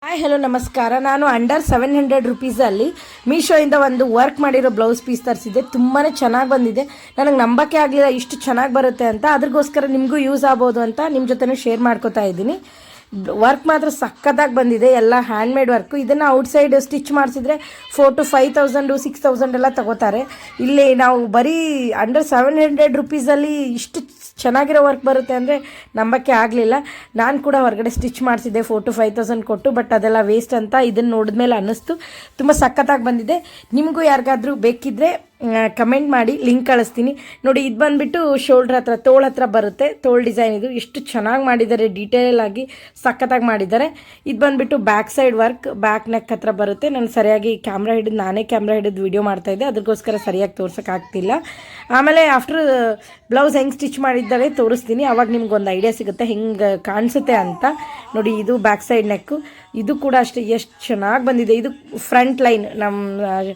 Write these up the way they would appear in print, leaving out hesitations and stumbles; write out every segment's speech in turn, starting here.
Hi hello ನಮಸ್ಕಾರ. ನಾನು under 700 ರುಪೀಸಲ್ಲಿ ಮೀಶೋಯಿಂದ ಒಂದು ವರ್ಕ್ ಮಾಡಿರೋ ಬ್ಲೌಸ್ ಪೀಸ್ ತರಿಸಿದ್ದೆ. ತುಂಬಾ ಚೆನ್ನಾಗಿ ಬಂದಿದೆ. ನನಗೆ ನಂಬಕ್ಕೆ ಆಗಲಿಲ್ಲ ಇಷ್ಟು ಚೆನ್ನಾಗಿ ಬರುತ್ತೆ ಅಂತ. ಅದ್ರಗೋಸ್ಕರ ನಿಮಗೂ ಯೂಸ್ ಆಗ್ಬೋದು ಅಂತ ನಿಮ್ಮ ಜೊತೆನೂ ಶೇರ್ ಮಾಡ್ಕೋತಾ ಇದ್ದೀನಿ. ವರ್ಕ್ ಮಾತ್ರ ಸಕ್ಕತ್ತಾಗಿ ಬಂದಿದೆ. ಎಲ್ಲ ಹ್ಯಾಂಡ್ಮೇಡ್ ವರ್ಕು. ಇದನ್ನು ಔಟ್ಸೈಡ್ ಸ್ಟಿಚ್ ಮಾಡಿಸಿದ್ರೆ 4,000 to 5,000 6,000 ಎಲ್ಲ ತಗೋತಾರೆ. ಇಲ್ಲಿ ನಾವು ಬರೀ ಅಂಡರ್ 700 ರುಪೀಸಲ್ಲಿ ಇಷ್ಟು ಚೆನ್ನಾಗಿರೋ ವರ್ಕ್ ಬರುತ್ತೆ ಅಂದರೆ ನಂಬಕ್ಕೆ ಆಗಲಿಲ್ಲ. ನಾನು ಕೂಡ ಹೊರಗಡೆ ಸ್ಟಿಚ್ ಮಾಡಿಸಿದ್ದೆ 4,000 to 5,000 ಕೊಟ್ಟು. ಬಟ್ ಅದೆಲ್ಲ ವೇಸ್ಟ್ ಅಂತ ಇದನ್ನು ನೋಡಿದ್ಮೇಲೆ ಅನ್ನಿಸ್ತು. ತುಂಬ ಸಖತ್ತಾಗಿ ಬಂದಿದೆ. ನಿಮಗೂ ಯಾರಿಗಾದ್ರೂ ಬೇಕಿದ್ದರೆ ಕಮೆಂಟ್ ಮಾಡಿ, ಲಿಂಕ್ ಕಳಿಸ್ತೀನಿ. ನೋಡಿ, ಇದು ಬಂದುಬಿಟ್ಟು ಶೋಲ್ಡ್ರ್ ಹತ್ರ, ತೋಳ ಹತ್ರ ಬರುತ್ತೆ. ತೋಳು ಡಿಸೈನ್ ಇದು ಎಷ್ಟು ಚೆನ್ನಾಗಿ ಮಾಡಿದ್ದಾರೆ, ಡೀಟೇಲ್ ಆಗಿ ಸಖತ್ತಾಗಿ ಮಾಡಿದ್ದಾರೆ. ಇದು ಬಂದುಬಿಟ್ಟು back side work, back neck ಹತ್ರ ಬರುತ್ತೆ. ನಾನು ಸರಿಯಾಗಿ ನಾನೇ ಕ್ಯಾಮ್ರಾ ಹಿಡಿದು ವಿಡಿಯೋ ಮಾಡ್ತಾಯಿದ್ದೆ, ಅದಕ್ಕೋಸ್ಕರ ಸರಿಯಾಗಿ ತೋರ್ಸೋಕ್ಕಾಗ್ತಿಲ್ಲ. ಆಮೇಲೆ ಆಫ್ಟರ್ ಬ್ಲೌಸ್ ಹೆಂಗೆ ಸ್ಟಿಚ್ ಮಾಡಿದ್ದಾರೆ ತೋರಿಸ್ತೀನಿ, ಅವಾಗ ನಿಮ್ಗೊಂದು ಐಡಿಯಾ ಸಿಗುತ್ತೆ ಹೆಂಗೆ ಕಾಣಿಸುತ್ತೆ ಅಂತ. ನೋಡಿ, ಇದು ಬ್ಯಾಕ್ ಸೈಡ್ ನೆಕ್ಕು. ಇದು ಕೂಡ ಅಷ್ಟೇ ಎಷ್ಟು ಚೆನ್ನಾಗಿ ಬಂದಿದೆ. ಇದು ಫ್ರಂಟ್ ಲೈನ್, ನಮ್ಮ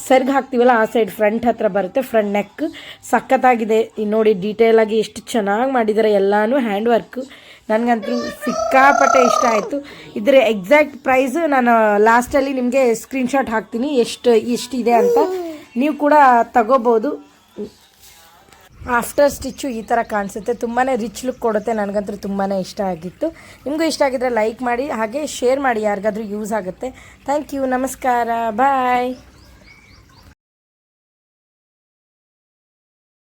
ಸರ್ಗ್ ಹಾಕ್ತೀವಲ್ಲ ಆ ಸೈಡ್ ಫ್ರಂಟ್ ಹತ್ರ ಬರುತ್ತೆ. ಫ್ರಂಟ್ ನೆಕ್ ಸಖತ್ತಾಗಿದೆ. ನೋಡಿ, ಡೀಟೇಲಾಗಿ ಎಷ್ಟು ಚೆನ್ನಾಗಿ ಮಾಡಿದ್ದಾರೆ. ಎಲ್ಲನೂ ಹ್ಯಾಂಡ್ ವರ್ಕು. ನನಗಂತೂ ಸಿಕ್ಕಾಪಟ್ಟೆ ಇಷ್ಟ ಆಯಿತು. ಇದರ ಎಕ್ಸಾಕ್ಟ್ ಪ್ರೈಸ್ ನಾನು ಲಾಸ್ಟಲ್ಲಿ ನಿಮಗೆ ಸ್ಕ್ರೀನ್ಶಾಟ್ ಹಾಕ್ತೀನಿ ಎಷ್ಟಿದೆ ಅಂತ. ನೀವು ಕೂಡ ತಗೋಬೋದು. ಆಫ್ಟರ್ ಸ್ಟಿಚ್ಚು ಈ ಥರ ಕಾಣಿಸುತ್ತೆ. ತುಂಬಾ ರಿಚ್ ಲುಕ್ ಕೊಡುತ್ತೆ. ನನಗಂತೂ ತುಂಬಾ ಇಷ್ಟ ಆಗಿತ್ತು. ನಿಮಗೂ ಇಷ್ಟ ಆಗಿದ್ದರೆ ಲೈಕ್ ಮಾಡಿ, ಹಾಗೆ ಶೇರ್ ಮಾಡಿ, ಯಾರಿಗಾದ್ರೂ ಯೂಸ್ ಆಗುತ್ತೆ. Thank you. ನಮಸ್ಕಾರ. ಬಾಯ್.